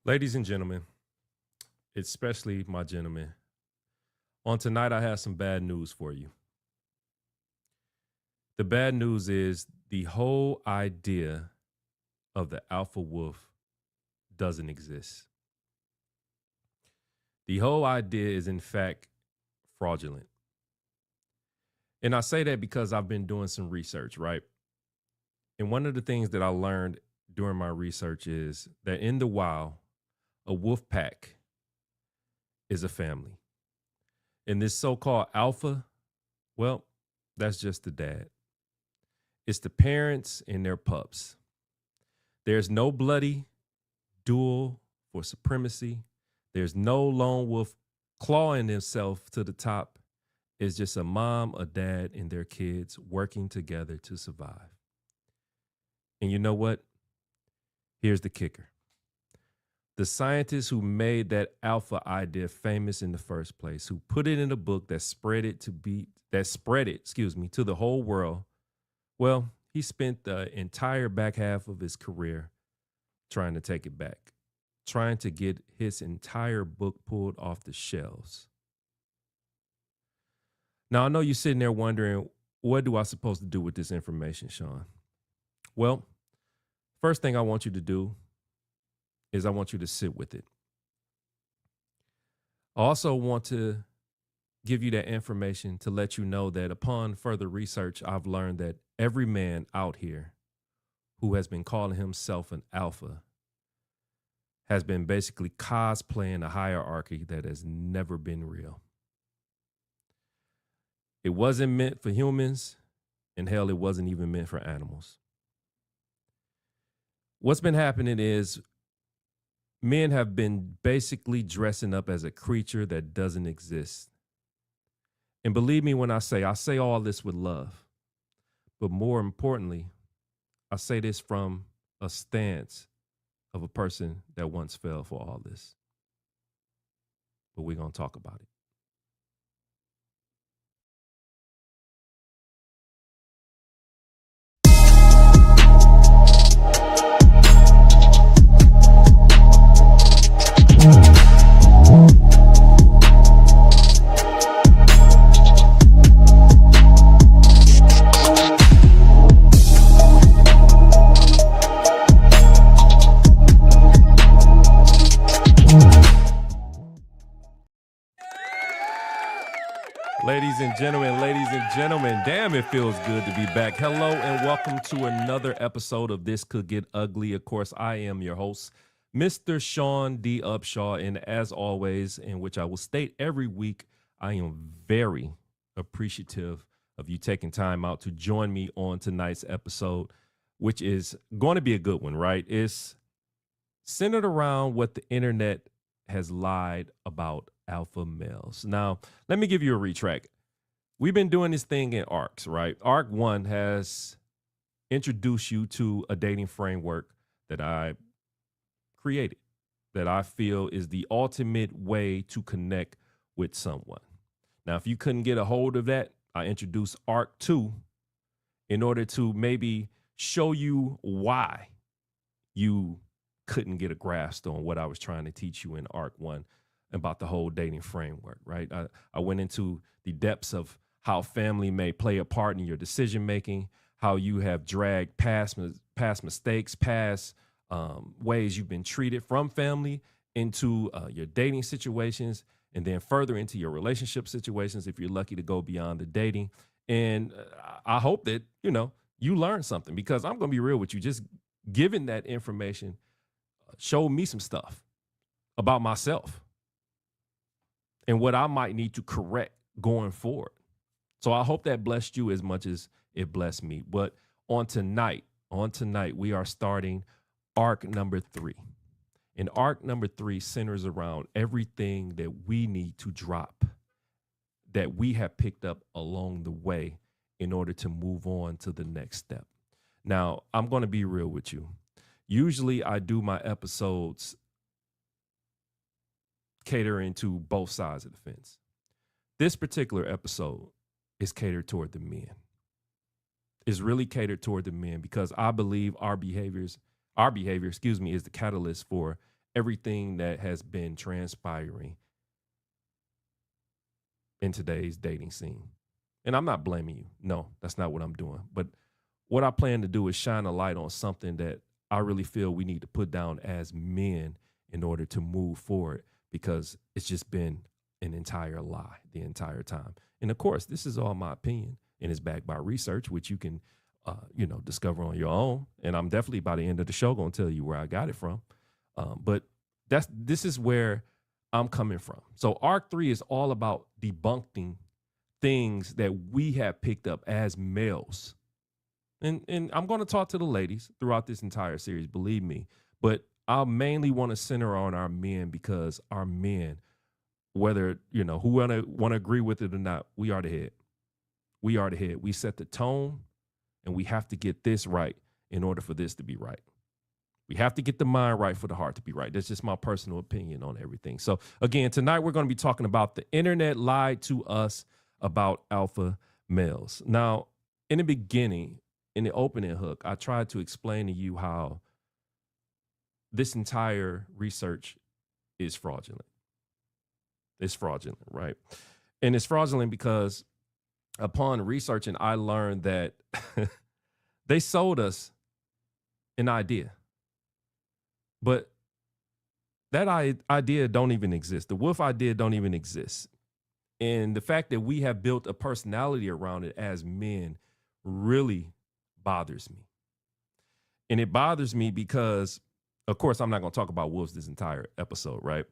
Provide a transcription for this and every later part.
Ladies and gentlemen, especially my gentlemen, on tonight I have some bad news for you. The bad news is the whole idea of the alpha wolf doesn't exist. The whole idea is, in fact, fraudulent. And I say that because I've been doing some research, right? And one of the things that I learned during my research is that in the wild, a wolf pack is a family. And this so called alpha, well, that's just the dad. It's the parents and their pups. There's no bloody duel for supremacy. There's no lone wolf clawing himself to the top. It's just a mom, a dad, and their kids working together to survive. And you know what? Here's the kicker. The scientists who made that alpha idea famous in the first place, who put it in a book that spread it to the whole world, well, he spent the entire back half of his career trying to take it back, trying to get his entire book pulled off the shelves. Now, I know you're sitting there wondering, what do I supposed to do with this information, Shaun? Well, first thing I want you to do is I want you to sit with it. I also want to give you that information to let you know that upon further research, I've learned that every man out here who has been calling himself an alpha has been basically cosplaying a hierarchy that has never been real. It wasn't meant for humans, and hell, it wasn't even meant for animals. What's been happening is men have been basically dressing up as a creature that doesn't exist. And believe me when I say all this with love. But more importantly, I say this from a stance of a person that once fell for all this. But we're going to talk about it. Ladies and gentlemen, damn, it feels good to be back. Hello and welcome to another episode of This Could Get Ugly. Of course, I am your host, Mr. Shaun D. Upshaw, and as always, in which I will state every week, I am very appreciative of you taking time out to join me on tonight's episode, which is going to be a good one, right? It's centered around what the internet has lied about alpha males. Now, let me give you a retract. We've been doing this thing in arcs, right? Arc 1 has introduced you to a dating framework that I created, that I feel is the ultimate way to connect with someone. Now, if you couldn't get a hold of that, I introduced Arc 2 in order to maybe show you why you couldn't get a grasp on what I was trying to teach you in Arc 1 about the whole dating framework, right? I went into the depths of how family may play a part in your decision making, how you have dragged past mistakes, past ways you've been treated from family into your dating situations, and then further into your relationship situations if you're lucky to go beyond the dating. And I hope that, you learn something, because I'm going to be real with you. Just giving that information showed me some stuff about myself and what I might need to correct going forward. So I hope that blessed you as much as it blessed me. But on tonight, we are starting arc number 3. And arc number 3 centers around everything that we need to drop, that we have picked up along the way in order to move on to the next step. Now, I'm going to be real with you. Usually I do my episodes catering to both sides of the fence. This particular episode is catered toward the men. It's really catered toward the men because I believe our behavior, is the catalyst for everything that has been transpiring in today's dating scene. And I'm not blaming you. No, that's not what I'm doing. But what I plan to do is shine a light on something that I really feel we need to put down as men in order to move forward, because it's just been an entire lie the entire time. And of course, this is all my opinion and is backed by research, which you can, discover on your own. And I'm definitely by the end of the show going to tell you where I got it from. But this is where I'm coming from. So Arc 3 is all about debunking things that we have picked up as males. And I'm going to talk to the ladies throughout this entire series, believe me. But I mainly want to center on our men, because our men, whether, who want to agree with it or not, we are the head. We are the head. We set the tone, and we have to get this right in order for this to be right. We have to get the mind right for the heart to be right. That's just my personal opinion on everything. So again, tonight we're going to be talking about the internet lied to us about alpha males. Now, in the beginning, in the opening hook, I tried to explain to you how this entire research is fraudulent. It's fraudulent, right? And it's fraudulent because upon researching, I learned that they sold us an idea. But that idea don't even exist. The wolf idea don't even exist. And the fact that we have built a personality around it as men really bothers me. And it bothers me because, of course, I'm not going to talk about wolves this entire episode, right?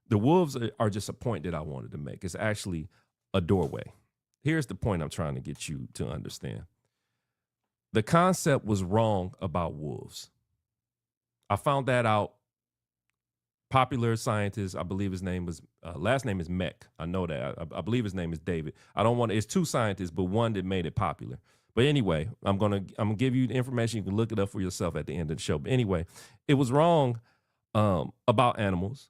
The wolves are just a point that I wanted to make. It's actually a doorway. Here's the point I'm trying to get you to understand. The concept was wrong about wolves. I found that out. Popular scientist, I believe his name was, last name is Meck. I know that. I believe his name is David. I don't want to, it's two scientists, but one that made it popular. But anyway, I'm gonna give you the information. You can look it up for yourself at the end of the show. But anyway, it was wrong about animals.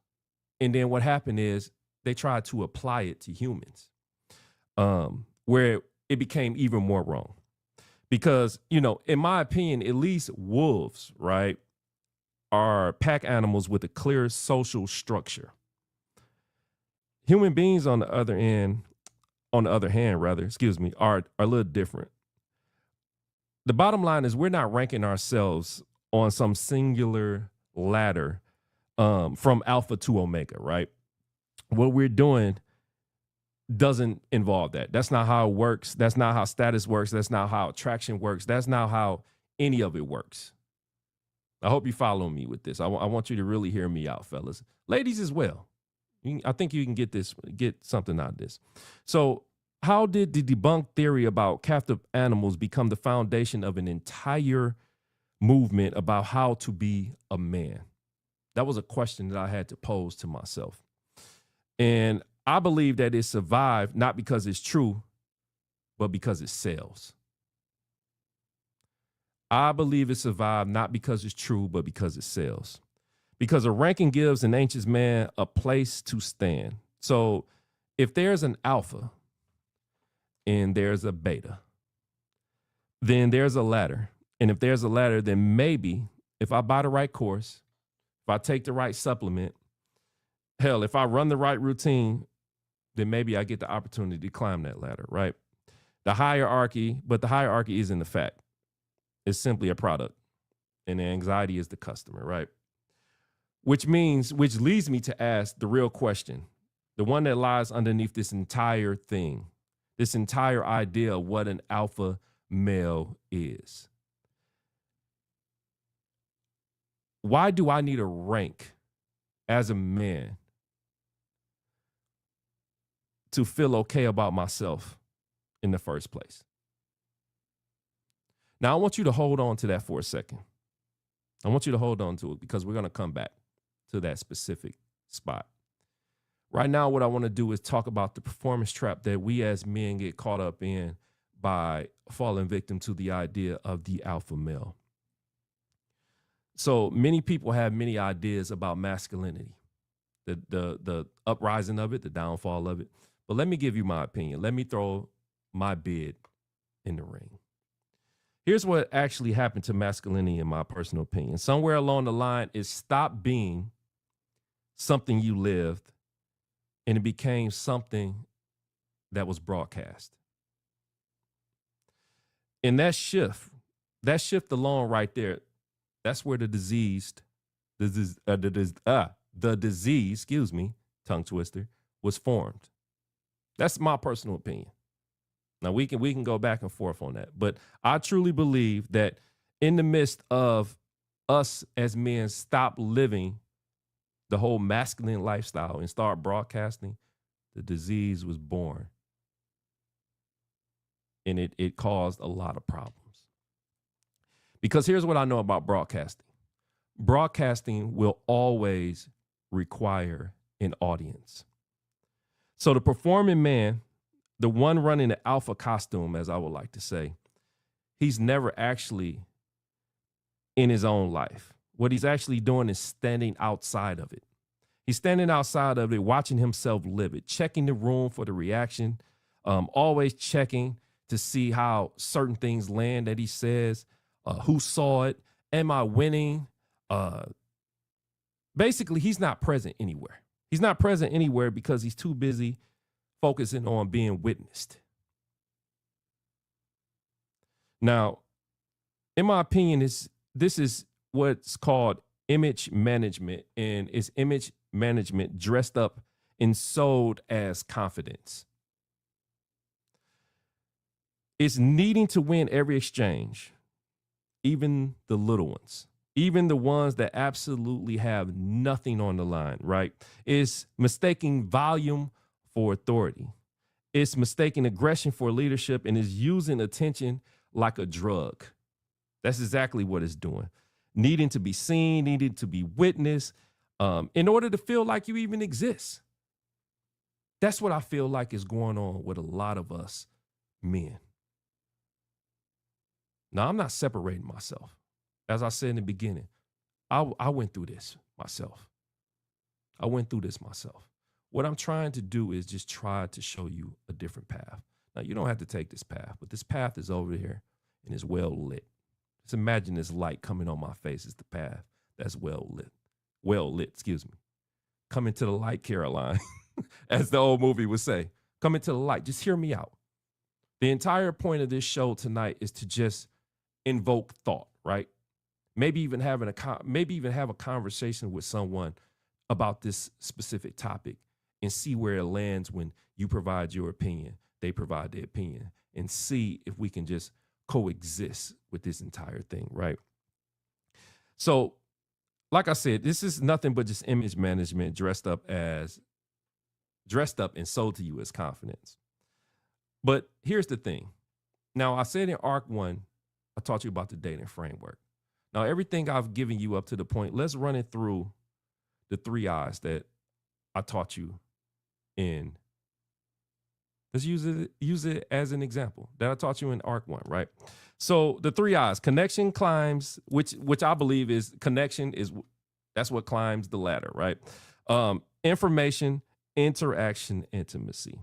And then what happened is they tried to apply it to humans, where it became even more wrong. Because, in my opinion, at least wolves, right, are pack animals with a clear social structure. Human beings, on the other hand, are a little different. The bottom line is we're not ranking ourselves on some singular ladder from alpha to omega, right? What we're doing doesn't involve that. That's not how it works. That's not how status works. That's not how attraction works. That's not how any of it works. I hope you follow me with this. I want you to really hear me out, fellas. Ladies as well. I think you can get something out of this. So how did the debunked theory about captive animals become the foundation of an entire movement about how to be a man? That was a question that I had to pose to myself. And I believe that it survived not because it's true, but because it sells. I believe it survived not because it's true, but because it sells. Because a ranking gives an anxious man a place to stand. So if there's an alpha and there's a beta, then there's a ladder. And if there's a ladder, then maybe if I buy the right course, if I take the right supplement, hell, if I run the right routine, then maybe I get the opportunity to climb that ladder, right? The hierarchy isn't the fact. It's simply a product, and the anxiety is the customer, right? Which leads me to ask the real question, the one that lies underneath this entire thing, this entire idea of what an alpha male is. Why do I need a rank as a man to feel okay about myself in the first place? Now, I want you to hold on to that for a second. I want you to hold on to it because we're going to come back to that specific spot. Right now, what I want to do is talk about the performance trap that we as men get caught up in by falling victim to the idea of the alpha male. So many people have many ideas about masculinity, the uprising of it, the downfall of it. But let me give you my opinion. Let me throw my bid in the ring. Here's what actually happened to masculinity in my personal opinion. Somewhere along the line, it stopped being something you lived, and it became something that was broadcast. And that shift alone right there, that's where the disease, excuse me, tongue twister, was formed. That's my personal opinion. Now we can go back and forth on that, but I truly believe that in the midst of us as men stop living the whole masculine lifestyle and start broadcasting, the disease was born. And it caused a lot of problems. Because here's what I know about broadcasting. Broadcasting will always require an audience. So the performing man, the one running the alpha costume, as I would like to say, he's never actually in his own life. What he's actually doing is standing outside of it. He's standing outside of it, watching himself live it, checking the room for the reaction, always checking to see how certain things land that he says, who saw it, am I winning? Basically, he's not present anywhere. He's not present anywhere because he's too busy focusing on being witnessed. Now, in my opinion, this is what's called image management, and it's image management dressed up and sold as confidence. It's needing to win every exchange, even the little ones, even the ones that absolutely have nothing on the line, right? It's mistaking volume for authority. It's mistaking aggression for leadership, and is using attention like a drug. That's exactly what it's doing. Needing to be seen, needing to be witnessed, in order to feel like you even exist. That's what I feel like is going on with a lot of us men. Now, I'm not separating myself. As I said in the beginning, I went through this myself. I went through this myself. What I'm trying to do is just try to show you a different path. Now, you don't have to take this path, but this path is over here and it's well lit. Just imagine this light coming on my face is the path that's well lit. Well lit, excuse me. Come into the light, Caroline, as the old movie would say. Come into the light. Just hear me out. The entire point of this show tonight is to just invoke thought, right? Maybe even have a conversation with someone about this specific topic and see where it lands when you provide your opinion, they provide their opinion, and see if we can just coexist with this entire thing, right? So, like I said, this is nothing but just image management dressed up and sold to you as confidence. But here's the thing. Now, I said in ARC 1, I taught you about the dating framework. Now, everything I've given you up to the point, let's run it through the 3 I's that I taught you in. Let's use it as an example that I taught you in ARC 1, right? So the 3 I's, connection climbs, which I believe is connection that's what climbs the ladder, right? Information, interaction, intimacy.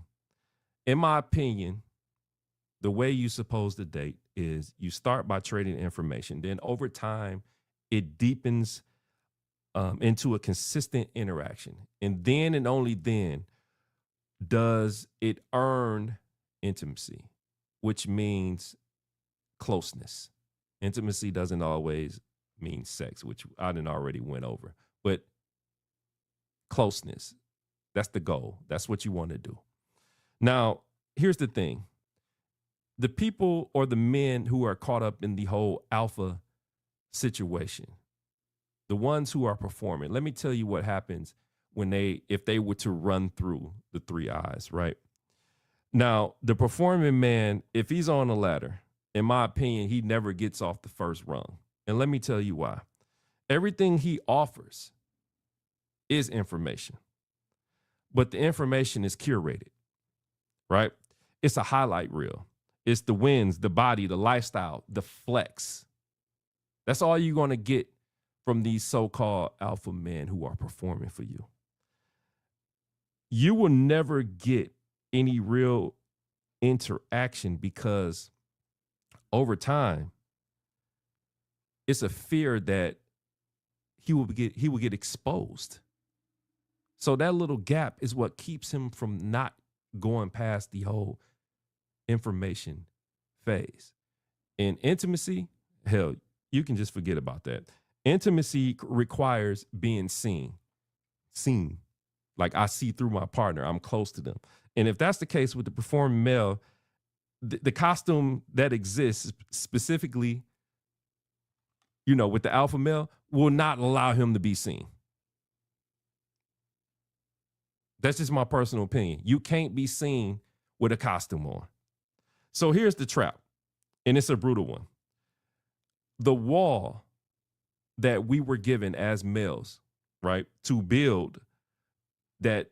In my opinion, the way you're supposed to date is you start by trading information. Then over time, it deepens into a consistent interaction. And then and only then does it earn intimacy, which means closeness. Intimacy doesn't always mean sex, which I didn't already went over. But closeness, that's the goal. That's what you want to do. Now, here's the thing. The people or the men who are caught up in the whole alpha situation, the ones who are performing, let me tell you what happens if they were to run through the 3 I's, right? Now, the performing man, if he's on a ladder, in my opinion, he never gets off the first rung. And let me tell you why. Everything he offers is information, but the information is curated, right? It's a highlight reel. It's the wins, the body, the lifestyle, the flex. That's all you're going to get from these so-called alpha men who are performing for you. You will never get any real interaction because over time, it's a fear that he will get exposed. So that little gap is what keeps him from not going past the whole information phase. In intimacy, hell, you can just forget about that. Intimacy requires being seen. Seen. Like I see through my partner, I'm close to them. And if that's the case with the performing male, the costume that exists specifically, with the alpha male will not allow him to be seen. That's just my personal opinion. You can't be seen with a costume on. So here's the trap, and it's a brutal one. The wall that we were given as males, right, to build that,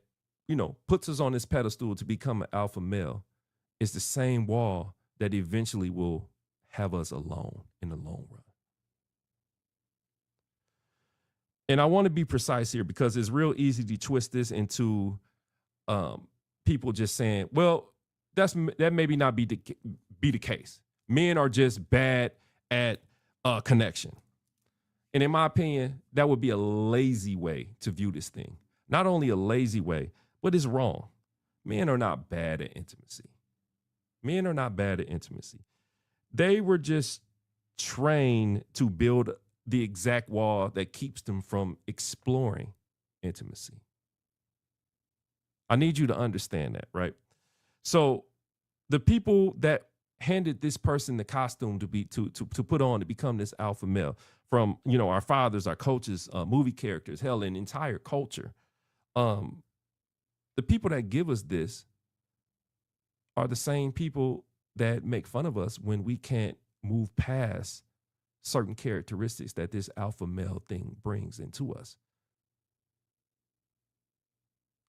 puts us on this pedestal to become an alpha male is the same wall that eventually will have us alone in the long run. And I want to be precise here because it's real easy to twist this into people just saying, well, that maybe not be the case. Men are just bad at connection. And in my opinion, that would be a lazy way to view this thing. Not only a lazy way, but it's wrong. Men are not bad at intimacy. Men are not bad at intimacy. They were just trained to build the exact wall that keeps them from exploring intimacy. I need you to understand that, right? So the people that handed this person the costume to put on to become this alpha male, from our fathers, our coaches, movie characters, hell, an entire culture. The people that give us this are the same people that make fun of us when we can't move past certain characteristics that this alpha male thing brings into us.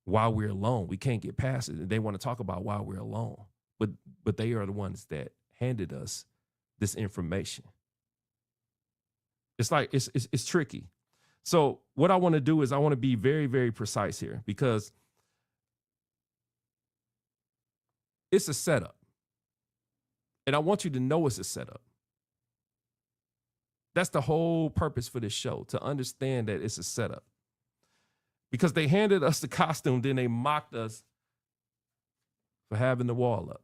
While we're alone, we can't get past it. They want to talk about why we're alone, but they are the ones that handed us this information. It's like it's tricky. So what I want to do is I want to be very, very precise here because it's a setup. And I want you to know it's a setup. That's the whole purpose for this show, to understand that it's a setup. Because they handed us the costume, then they mocked us for having the wall up,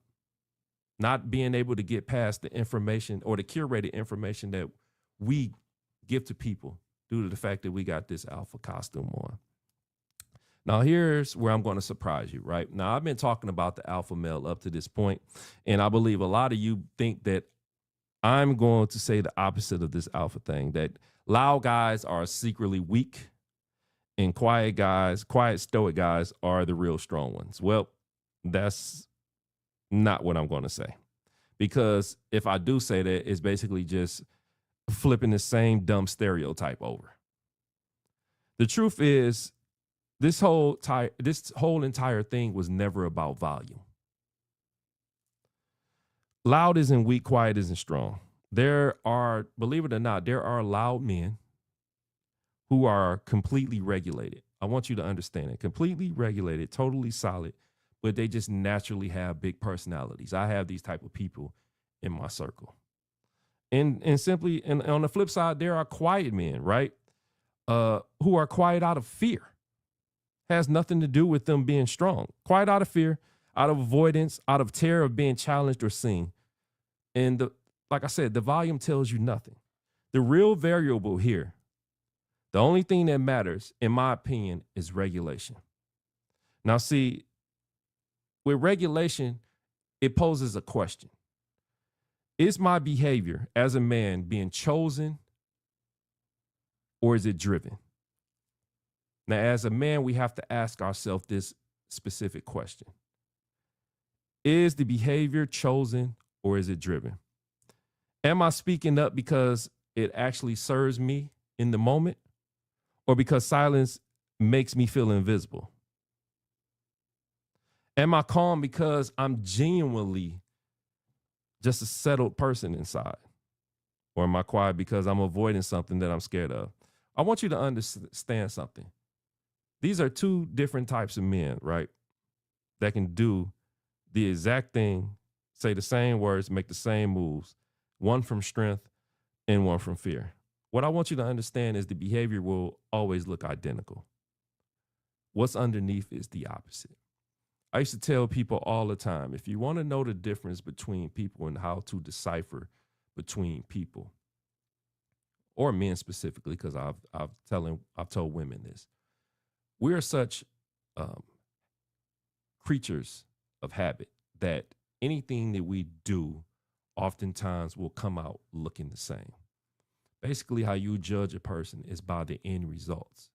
not being able to get past the information or the curated information that we give to people due to the fact that we got this alpha costume on. Now, here's where I'm going to surprise you, right? Now, I've been talking about the alpha male up to this point, and I believe a lot of you think that I'm going to say the opposite of this alpha thing, that loud guys are secretly weak and quiet stoic guys are the real strong ones. Well, that's not what I'm going to say. Because if I do say that, it's basically just flipping the same dumb stereotype over. The truth is, this whole entire thing was never about volume. Loud isn't weak, quiet isn't strong. There are, believe it or not, there are loud men who are completely regulated. I want you to understand it. Completely regulated, totally solid, but they just naturally have big personalities. I have these type of people in my circle. And on the flip side, there are quiet men, right? Who are quiet out of fear. Has nothing to do with them being strong. Quiet out of fear, out of avoidance, out of terror of being challenged or seen. And like I said, the volume tells you nothing. The real variable here, the only thing that matters, in my opinion, is regulation. Now, see, with regulation, it poses a question. Is my behavior as a man being chosen or is it driven? Now, as a man, we have to ask ourselves this specific question. Is the behavior chosen or is it driven? Am I speaking up because it actually serves me in the moment or because silence makes me feel invisible? Am I calm because I'm genuinely just a settled person inside? Or am I quiet because I'm avoiding something that I'm scared of? I want you to understand something. These are two different types of men, right? That can do the exact thing, say the same words, make the same moves, one from strength and one from fear. What I want you to understand is the behavior will always look identical. What's underneath is the opposite. I used to tell people all the time, if you want to know the difference between people and how to decipher between people, or men specifically, because I've told women this, we are such um, creatures of habit that anything that we do oftentimes will come out looking the same. Basically, how you judge a person is by the end results,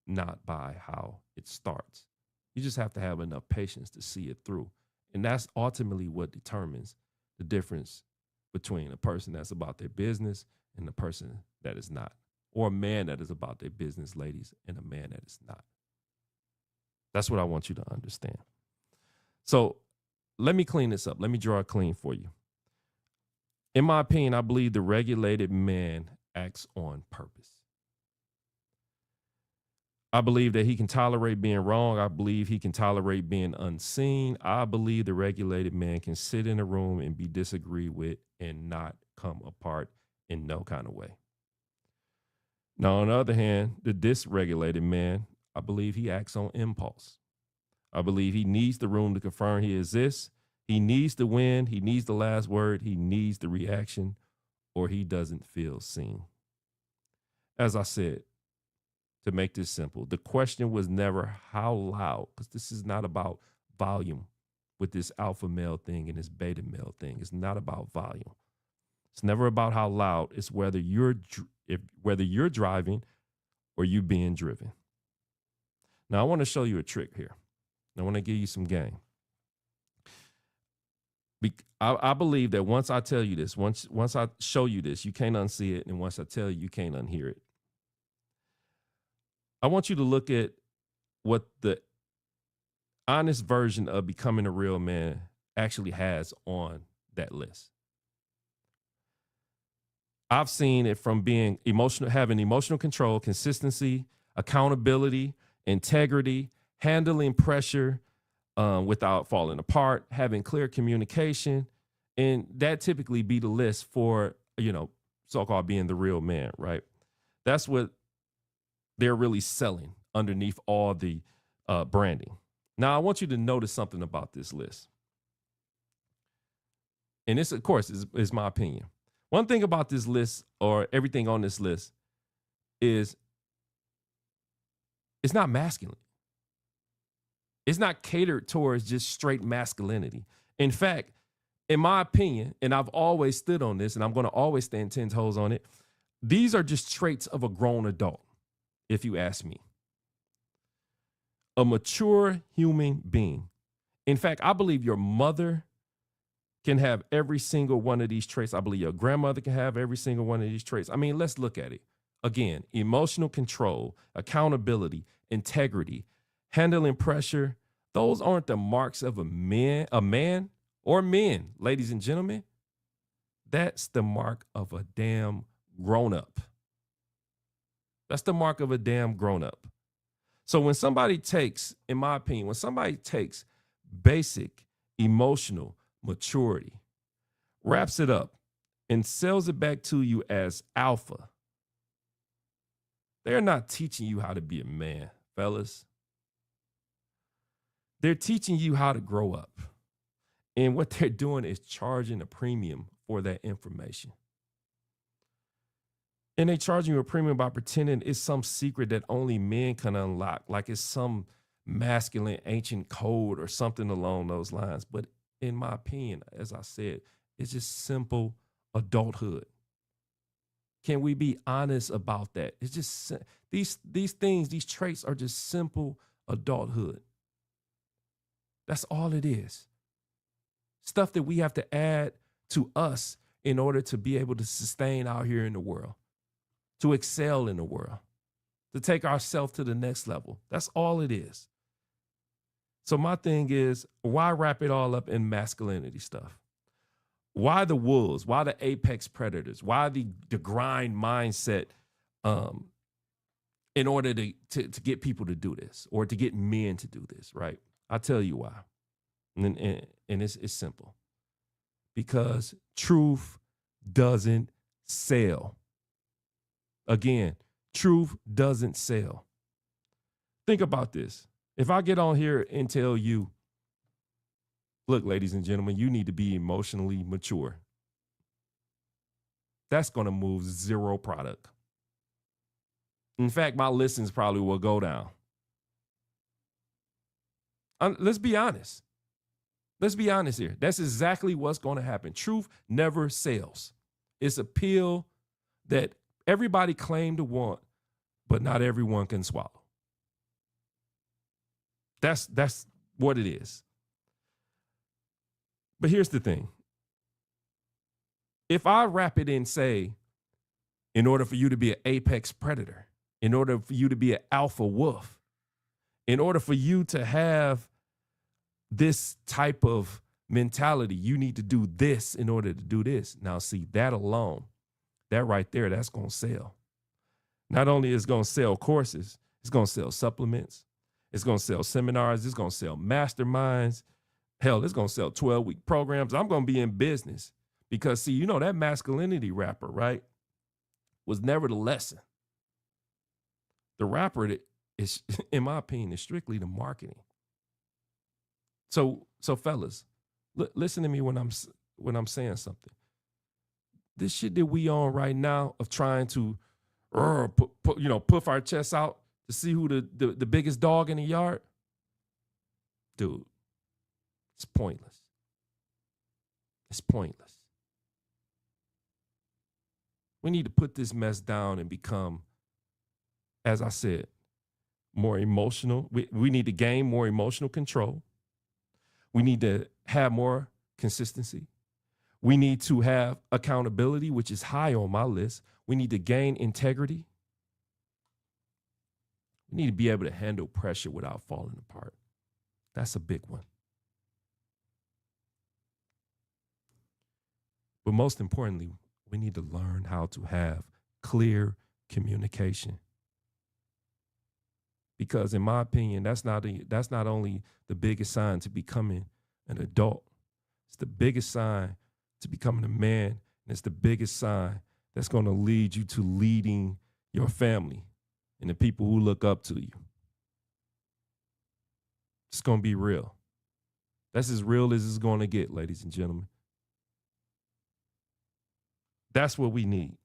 not by how it starts. You just have to have enough patience to see it through. And that's ultimately what determines the difference between a person that's about their business and a person that is not, or a man that is about their business, ladies, and a man that is not. That's what I want you to understand. So let me clean this up. Let me draw it clean for you. In my opinion, I believe the regulated man acts on purpose. I believe that he can tolerate being wrong. I believe he can tolerate being unseen. I believe the regulated man can sit in a room and be disagreed with and not come apart in no kind of way. Now, on the other hand, the dysregulated man, I believe he acts on impulse. I believe he needs the room to confirm he exists. He needs to win. He needs the last word. He needs the reaction, or he doesn't feel seen. As I said, to make this simple, the question was never how loud, because this is not about volume with this alpha male thing and this beta male thing. It's not about volume. It's never about how loud. It's whether you're driving or you being driven. Now, I want to show you a trick here. I want to give you some game. I believe that once I tell you this, once I show you this, you can't unsee it. And once I tell you, you can't unhear it. I want you to look at what the honest version of becoming a real man actually has on that list. I've seen it from being emotional, having emotional control, consistency, accountability, integrity, handling pressure without falling apart, having clear communication. And that typically be the list for, so-called being the real man, right? That's what they're really selling underneath all the branding. Now, I want you to notice something about this list. And this, of course, is my opinion. One thing about this list, or everything on this list, is it's not masculine. It's not catered towards just straight masculinity. In fact, in my opinion, and I've always stood on this, and I'm going to always stand 10 toes on it, these are just traits of a grown adult, if you ask me. A mature human being. In fact, I believe your mother can have every single one of these traits. I believe your grandmother can have every single one of these traits. I mean, let's look at it. Again, emotional control, accountability, integrity, handling pressure. Those aren't the marks of a man or men, ladies and gentlemen. That's the mark of a damn grown-up. That's the mark of a damn grown-up. So when somebody takes, in my opinion, when somebody takes basic emotional maturity, wraps it up, and sells it back to you as alpha, they're not teaching you how to be a man, fellas. They're teaching you how to grow up. And what they're doing is charging a premium for that information. And they charging you a premium by pretending it's some secret that only men can unlock, like it's some masculine ancient code or something along those lines. But in my opinion, as I said, it's just simple adulthood. Can we be honest about that? It's just these things, these traits are just simple adulthood. That's all it is. Stuff that we have to add to us in order to be able to sustain out here in the world, to excel in the world, to take ourselves to the next level. That's all it is. So my thing is, why wrap it all up in masculinity stuff? Why the wolves? Why the apex predators? Why the grind mindset in order to get people to do this or to get men to do this, right? I'll tell you why. And it's simple. Because truth doesn't sell. Again, truth doesn't sell. Think about this. If I get on here and tell you, look, ladies and gentlemen, you need to be emotionally mature, that's going to move zero product. In fact, my listens probably will go down. Let's be honest. Let's be honest here. That's exactly what's going to happen. Truth never sells. It's a pill that everybody claimed to want, but not everyone can swallow. That's what it is. But here's the thing. If I wrap it in, say, in order for you to be an apex predator, in order for you to be an alpha wolf, in order for you to have this type of mentality, you need to do this in order to do this. Now, see, that alone, that right there, that's going to sell. Not only is it going to sell courses, it's going to sell supplements, it's going to sell seminars, it's going to sell masterminds. Hell, it's going to sell 12-week programs. I'm going to be in business because, see, you know, that masculinity rapper, right, was never the lesson. The rapper is, in my opinion, is strictly the marketing. So fellas, listen to me when I'm saying something. This shit that we on right now of trying to puff our chests out to see who the biggest dog in the yard, dude, it's pointless. It's pointless. We need to put this mess down and become, as I said, more emotional. We need to gain more emotional control. We need to have more consistency. We need to have accountability, which is high on my list. We need to gain integrity. We need to be able to handle pressure without falling apart. That's a big one. But most importantly, we need to learn how to have clear communication. Because in my opinion, that's not only the biggest sign to becoming an adult. It's the biggest sign to becoming a man, and it's the biggest sign that's going to lead you to leading your family and the people who look up to you. It's going to be real. That's as real as it's going to get, ladies and gentlemen. That's what we need.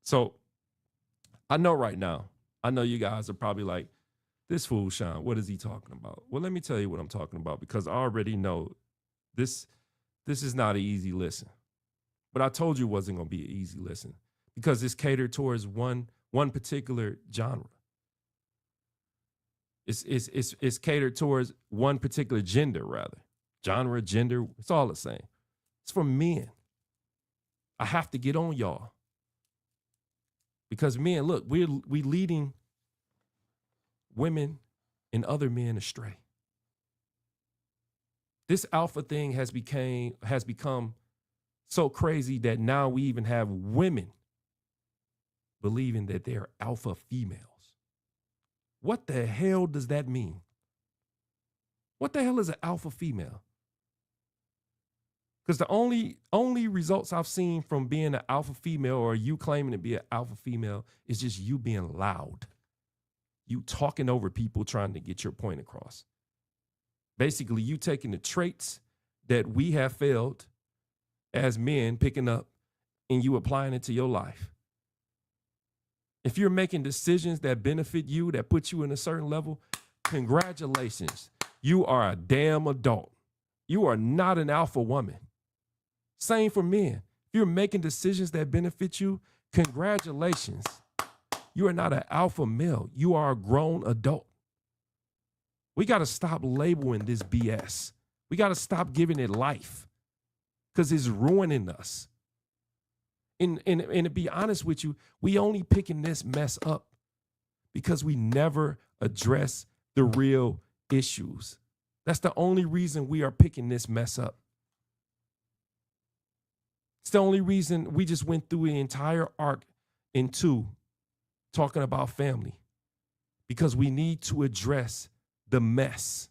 So I know right now, I know you guys are probably like, this fool, Shaun, what is he talking about? Well, let me tell you what I'm talking about, because I already know this is not an easy listen. But I told you it wasn't going to be an easy listen because it's catered towards one particular genre. It's catered towards one particular gender, rather. Genre, gender, it's all the same. It's for men. I have to get on y'all. Because men, look, we leading women and other men astray. This alpha thing has become so crazy that now we even have women believing that they're alpha females. What the hell does that mean? What the hell is an alpha female? Because the only results I've seen from being an alpha female or you claiming to be an alpha female is just you being loud. You talking over people trying to get your point across. Basically, you taking the traits that we have failed as men picking up and you applying it to your life. If you're making decisions that benefit you, that put you in a certain level, congratulations. You are a damn adult. You are not an alpha woman. Same for men. If you're making decisions that benefit you, congratulations. You are not an alpha male. You are a grown adult. We got to stop labeling this BS. We got to stop giving it life because it's ruining us. And to be honest with you, we only picking this mess up because we never address the real issues. That's the only reason we are picking this mess up. It's the only reason we just went through the entire arc into talking about family, because we need to address the mess.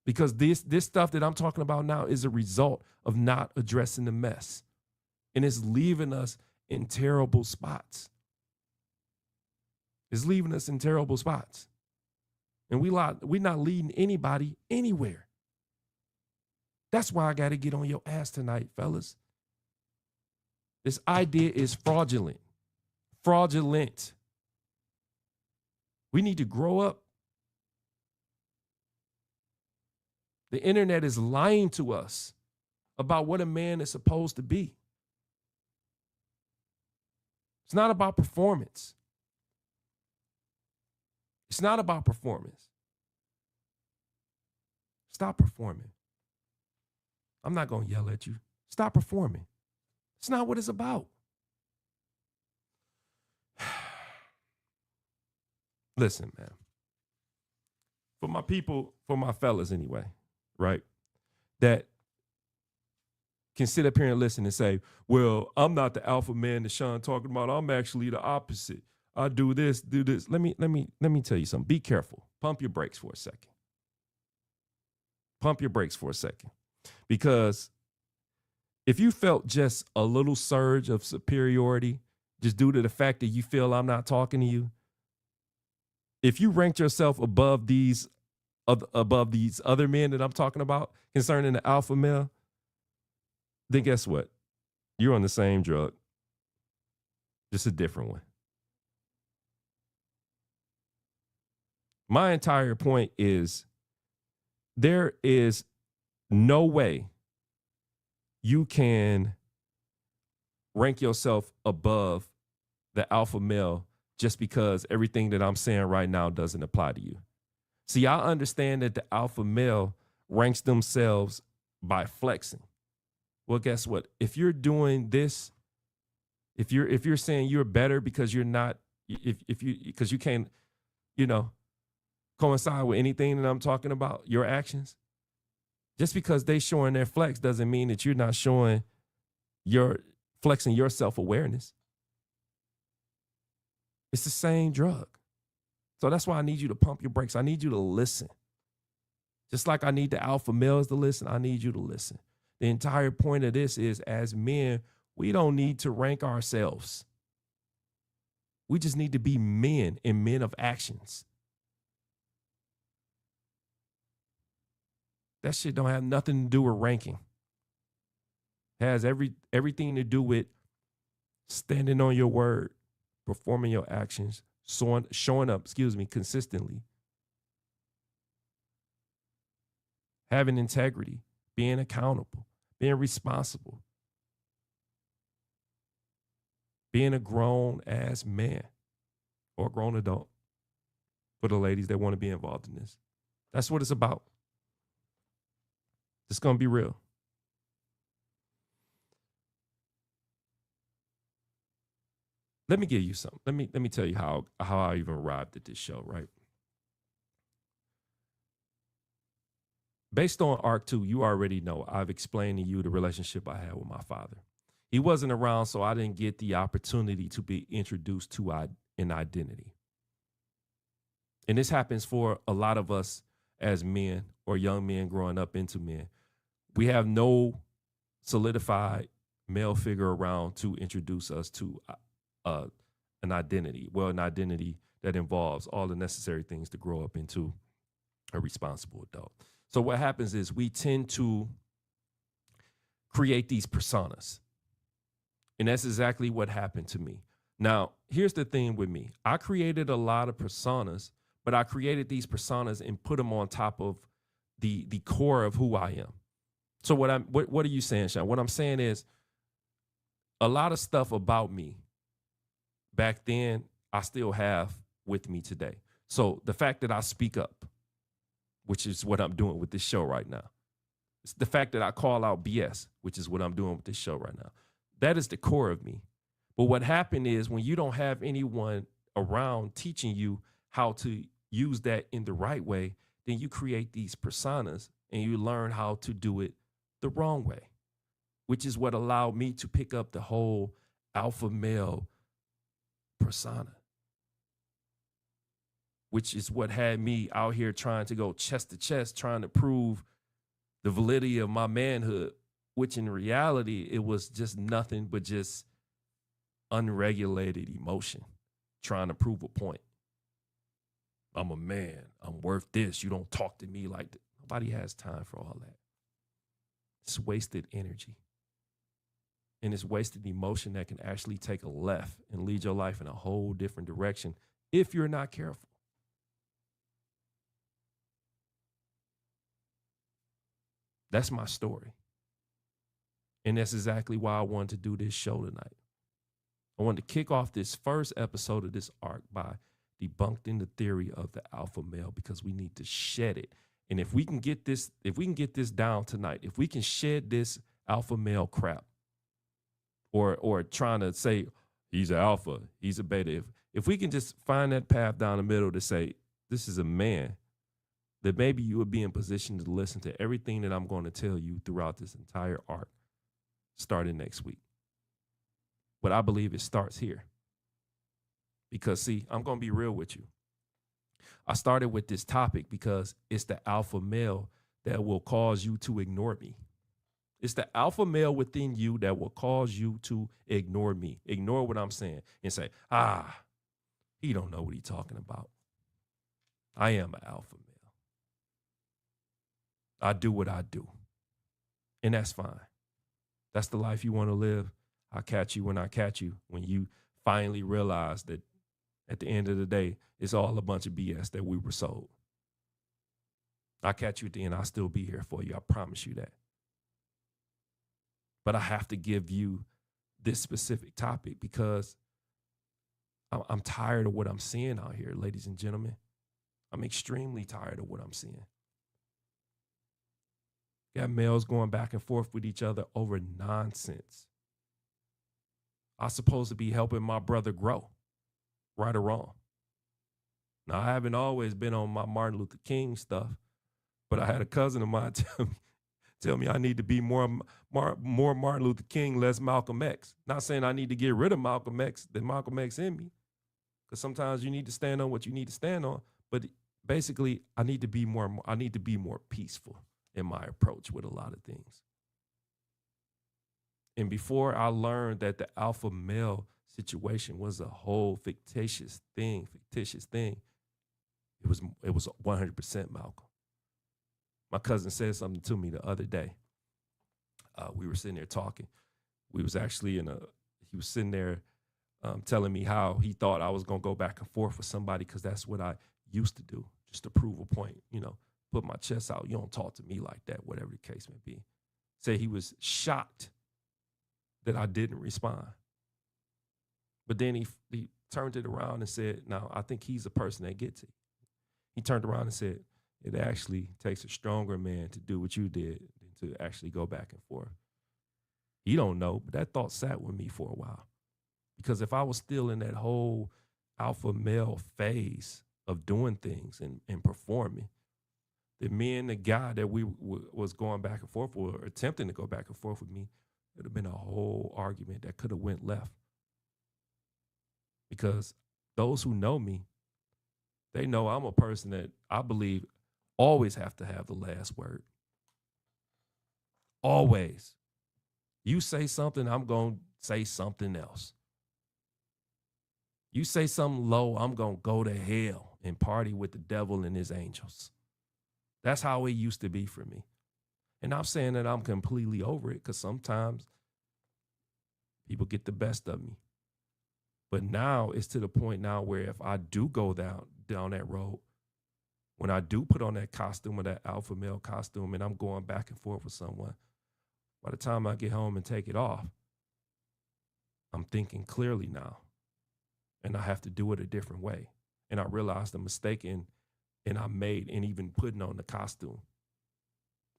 Because this stuff that I'm talking about now is a result of not addressing the mess. And it's leaving us in terrible spots. It's leaving us in terrible spots. And we're not leading anybody anywhere. That's why I got to get on your ass tonight, fellas. This idea is fraudulent. Fraudulent. We need to grow up. The internet is lying to us about what a man is supposed to be. It's not about performance. It's not about performance. Stop performing. I'm not going to yell at you. Stop performing. It's not what it's about. Listen, man. For my people, for my fellas anyway, right? That can sit up here and listen and say, well, I'm not the alpha man that Shaun talking about. I'm actually the opposite. I do this, do this. Let me tell you something. Be careful. Pump your brakes for a second. Pump your brakes for a second. Because if you felt just a little surge of superiority, just due to the fact that you feel I'm not talking to you, if you ranked yourself above these other men that I'm talking about concerning the alpha male, then guess what? You're on the same drug, just a different one. My entire point is there is no way you can rank yourself above the alpha male just because everything that I'm saying right now doesn't apply to you. See, I understand that the alpha male ranks themselves by flexing. Well, guess what? If you're doing this, if you're saying you're better because you're not, because you can't, coincide with anything that I'm talking about, your actions, just because they showing their flex doesn't mean that you're not showing flexing your self-awareness. It's the same drug. So that's why I need you to pump your brakes. I need you to listen. Just like I need the alpha males to listen, I need you to listen. The entire point of this is, as men, we don't need to rank ourselves. We just need to be men and men of actions. That shit don't have nothing to do with ranking. It has everything to do with standing on your word, performing your actions, showing up, consistently. Having integrity, being accountable, being responsible. Being a grown-ass man or a grown adult for the ladies that want to be involved in this. That's what it's about. It's going to be real. Let me give you something. Let me tell you how I even arrived at this show, right? Based on Arc 2, you already know I've explained to you the relationship I had with my father. He wasn't around, so I didn't get the opportunity to be introduced to an identity. And this happens for a lot of us as men or young men growing up into men. We have no solidified male figure around to introduce us to an identity. Well, an identity that involves all the necessary things to grow up into a responsible adult. So what happens is we tend to create these personas. And that's exactly what happened to me. Now, here's the thing with me. I created a lot of personas, but I created these personas and put them on top of the core of who I am. So what are you saying, Shaun? What I'm saying is a lot of stuff about me back then I still have with me today. So the fact that I speak up, which is what I'm doing with this show right now. It's the fact that I call out BS, which is what I'm doing with this show right now. That is the core of me. But what happened is when you don't have anyone around teaching you how to use that in the right way, then you create these personas and you learn how to do it the wrong way, which is what allowed me to pick up the whole alpha male persona, which is what had me out here trying to go chest to chest, trying to prove the validity of my manhood, which in reality, it was just nothing but just unregulated emotion, trying to prove a point. I'm a man. I'm worth this. You don't talk to me like that. Nobody has time for all that. It's wasted energy. And it's wasted emotion that can actually take a left and lead your life in a whole different direction if you're not careful. That's my story. And that's exactly why I wanted to do this show tonight. I wanted to kick off this first episode of this arc by debunking the theory of the alpha male, because we need to shed it. And if we can get this down tonight, if we can shed this alpha male crap, or trying to say he's an alpha, he's a beta, if we can just find that path down the middle to say this is a man, then maybe you would be in position to listen to everything that I'm going to tell you throughout this entire arc starting next week. But I believe it starts here. Because, see, I'm going to be real with you. I started with this topic because it's the alpha male that will cause you to ignore me. It's the alpha male within you that will cause you to ignore me, ignore what I'm saying, and say, he don't know what he's talking about. I am an alpha male. I do what I do. And that's fine. That's the life you want to live. I'll catch you when I catch you, when you finally realize that at the end of the day, it's all a bunch of BS that we were sold. I'll catch you at the end. I'll still be here for you. I promise you that. But I have to give you this specific topic because I'm tired of what I'm seeing out here, ladies and gentlemen. I'm extremely tired of what I'm seeing. Got males going back and forth with each other over nonsense. I'm supposed to be helping my brother grow, right or wrong. Now, I haven't always been on my Martin Luther King stuff, but I had a cousin of mine tell me I need to be more Martin Luther King, less Malcolm X. Not saying I need to get rid of Malcolm X, than Malcolm X in me, because sometimes you need to stand on what you need to stand on. But basically, I need to be more peaceful in my approach with a lot of things. And before I learned that the alpha male situation was a whole fictitious thing, it was 100% Malcolm. My cousin said something to me the other day. We were sitting there talking. We was actually he was sitting there telling me how he thought I was going to go back and forth with somebody because that's what I used to do, just to prove a point, put my chest out. You don't talk to me like that, whatever the case may be. Say he was shocked that I didn't respond. But then he turned it around and said, "Now, I think he's the person that gets it." He turned around and said, "It actually takes a stronger man to do what you did than to actually go back and forth." He don't know, but that thought sat with me for a while. Because if I was still in that whole alpha male phase of doing things and performing, then me and the guy that we was going back and forth with, or attempting to go back and forth with me, it would have been a whole argument that could have went left. Because those who know me, they know I'm a person that I believe always have to have the last word. Always. You say something, I'm going to say something else. You say something low, I'm going to go to hell and party with the devil and his angels. That's how it used to be for me. And I'm saying that I'm completely over it because sometimes people get the best of me. But now it's to the point now where if I do go down that road, when I do put on that costume or that alpha male costume and I'm going back and forth with someone, by the time I get home and take it off, I'm thinking clearly now. And I have to do it a different way. And I realized the mistake I made in even putting on the costume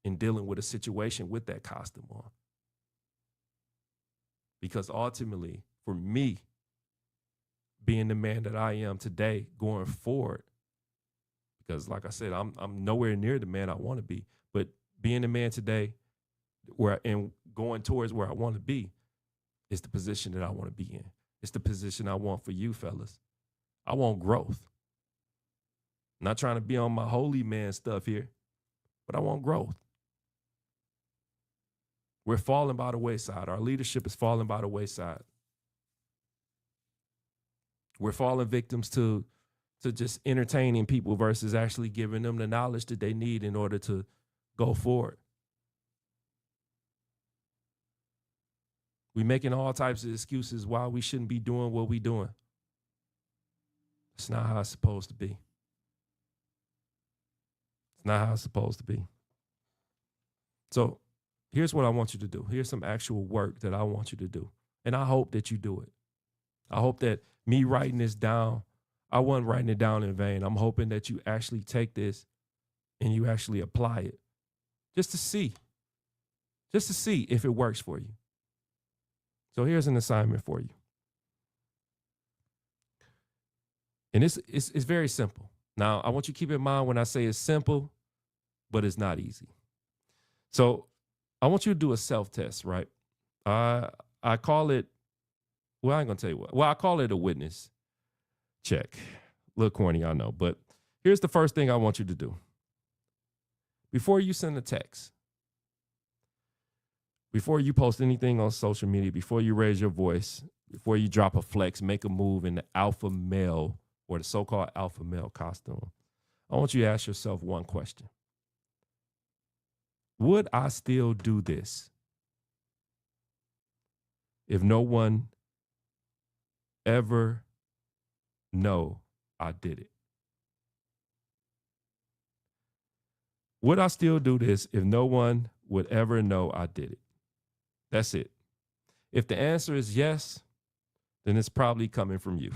and dealing with a situation with that costume on. Because ultimately, for me, being the man that I am today going forward, because like I said, I'm nowhere near the man I want to be, but being the man today and going towards where I want to be is the position that I want to be in. It's the position I want for you, fellas. I want growth. I'm not trying to be on my holy man stuff here, but I want growth. We're falling by the wayside. Our leadership is falling by the wayside. We're falling victims to just entertaining people versus actually giving them the knowledge that they need in order to go forward. We're making all types of excuses why we shouldn't be doing what we're doing. It's not how it's supposed to be. It's not how it's supposed to be. So here's what I want you to do. Here's some actual work that I want you to do. And I hope that you do it. I hope that me writing this down, I wasn't writing it down in vain. I'm hoping that you actually take this and you actually apply it just to see if it works for you. So here's an assignment for you. And it's very simple. Now, I want you to keep in mind when I say it's simple, but it's not easy. So I want you to do a self-test, right? I call it, well, I ain't going to tell you what. Well, I call it a witness check. A little corny, I know. But here's the first thing I want you to do. Before you send a text, before you post anything on social media, before you raise your voice, before you drop a flex, make a move in the alpha male or the so-called alpha male costume, I want you to ask yourself one question. Would I still do this if no one ever know I did it? Would I still do this if no one would ever know I did it? That's it. If the answer is yes, then it's probably coming from you,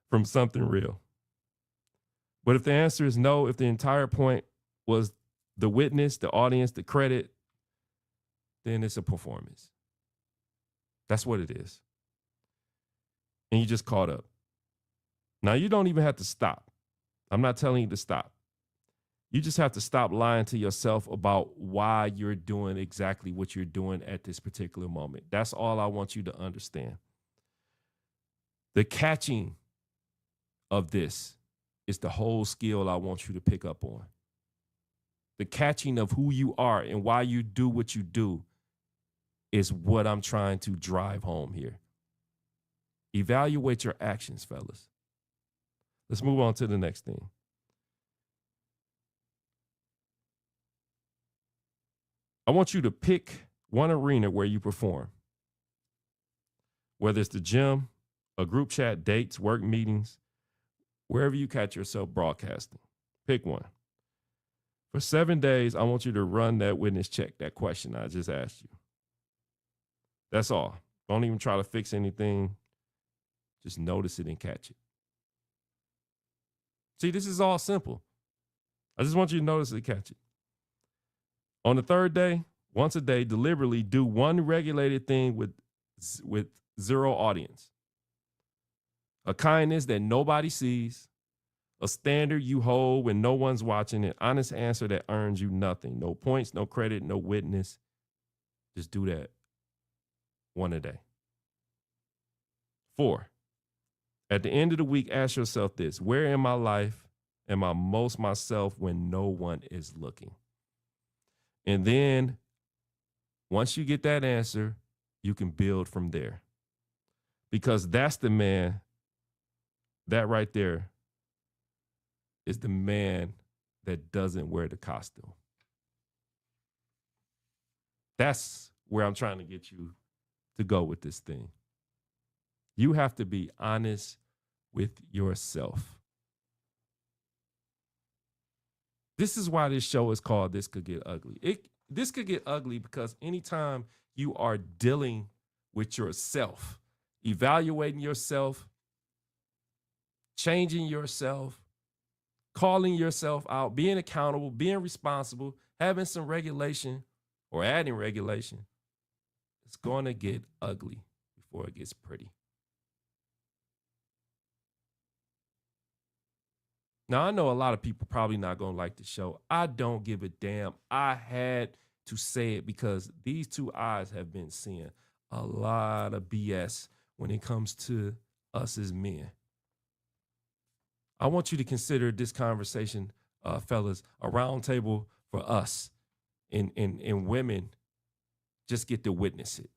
from something real. But if the answer is no, if the entire point was the witness, the audience, the credit, then it's a performance. That's what it is. And you just caught up. Now, you don't even have to stop. I'm not telling you to stop. You just have to stop lying to yourself about why you're doing exactly what you're doing at this particular moment. That's all I want you to understand. The catching of this is the whole skill I want you to pick up on. The catching of who you are and why you do what you do is what I'm trying to drive home here. Evaluate your actions, fellas. Let's move on to the next thing. I want you to pick one arena where you perform, whether it's the gym, a group chat, dates, work meetings, wherever you catch yourself broadcasting. Pick one. For 7 days, I want you to run that witness check, that question I just asked you. That's all. Don't even try to fix anything. Just notice it and catch it. See, this is all simple. I just want you to notice it and catch it. On the third day, once a day, deliberately do one regulated thing with zero audience. A kindness that nobody sees, a standard you hold when no one's watching, an honest answer that earns you nothing. No points, no credit, no witness. Just do that one a day. 4, at the end of the week, ask yourself this: where in my life am I most myself when no one is looking? And then once you get that answer, you can build from there. Because that's the man, that right there is the man that doesn't wear the costume. That's where I'm trying to get you to go with this thing. You have to be honest with yourself. This is why this show is called This Could Get Ugly. This could get ugly because anytime you are dealing with yourself, evaluating yourself, changing yourself, calling yourself out, being accountable, being responsible, having some regulation or adding regulation, it's going to get ugly before it gets pretty. Now, I know a lot of people probably not going to like the show. I don't give a damn. I had to say it because these two eyes have been seeing a lot of BS when it comes to us as men. I want you to consider this conversation, fellas, a round table for us and women just get to witness it.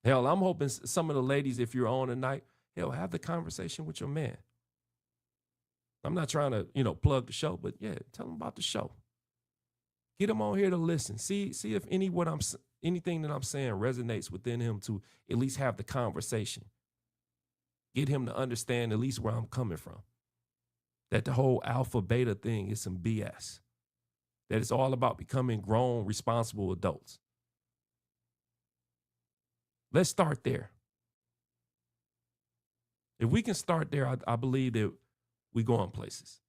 Hell, I'm hoping some of the ladies, if you're on tonight, hell, have the conversation with your man. I'm not trying to, plug the show, but yeah, tell them about the show. Get him on here to listen. See if anything that I'm saying resonates within him to at least have the conversation. Get him to understand at least where I'm coming from. That the whole alpha beta thing is some BS. That it's all about becoming grown, responsible adults. Let's start there. If we can start there, I believe that we go on places.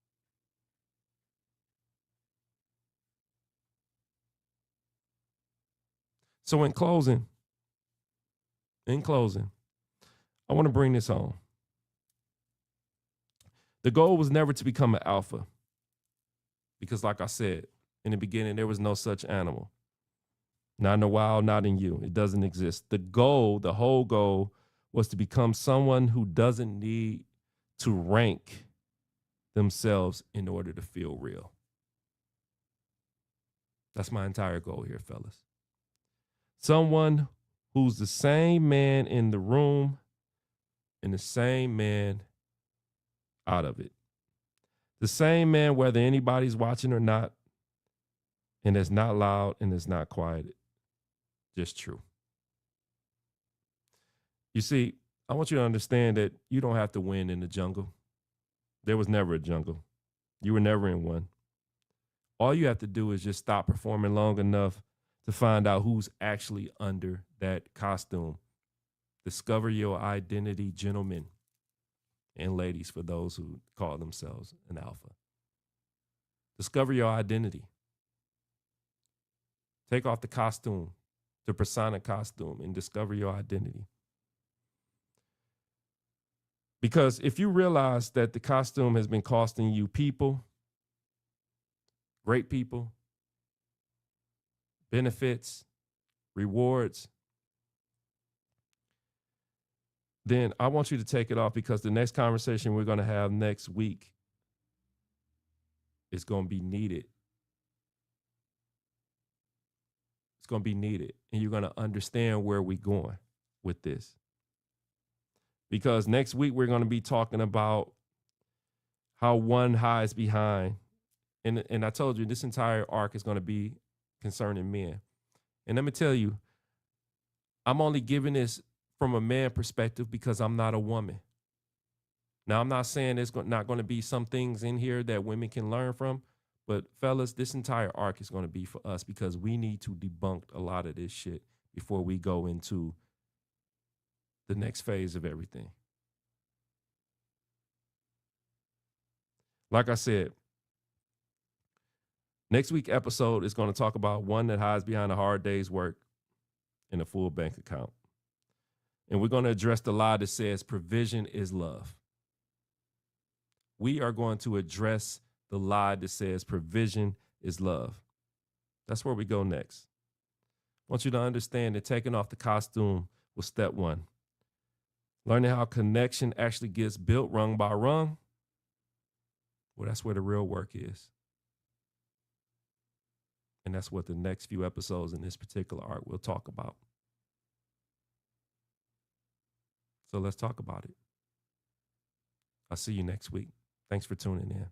So in closing, I want to bring this home. The goal was never to become an alpha because, like I said, in the beginning, there was no such animal. Not in the wild, not in you. It doesn't exist. The whole goal was to become someone who doesn't need to rank themselves in order to feel real. That's my entire goal here, fellas. Someone who's the same man in the room and the same man out of it. The same man, whether anybody's watching or not, and it's not loud and it's not quiet. Just true. You see, I want you to understand that you don't have to win in the jungle. There was never a jungle. You were never in one. All you have to do is just stop performing long enough to find out who's actually under that costume. Discover your identity, gentlemen and ladies, for those who call themselves an alpha. Discover your identity. Take off the costume, the persona costume, and discover your identity. Because if you realize that the costume has been costing you people, great people, benefits, rewards, then I want you to take it off, because the next conversation we're going to have next week is going to be needed. It's going to be needed, and you're going to understand where we're going with this. Because next week we're going to be talking about how one hides behind. And I told you this entire arc is going to be concerning men. And let me tell you, I'm only giving this from a man perspective because I'm not a woman. Now, I'm not saying there's not going to be some things in here that women can learn from, but fellas, this entire arc is going to be for us, because we need to debunk a lot of this shit before we go into the next phase of everything. Like I said, next week's episode is going to talk about one that hides behind a hard day's work and a full bank account. And we're going to address the lie that says provision is love. We are going to address the lie that says provision is love. That's where we go next. I want you to understand that taking off the costume was step one. Learning how connection actually gets built rung by rung, well, that's where the real work is. And that's what the next few episodes in this particular arc will talk about. So let's talk about it. I'll see you next week. Thanks for tuning in.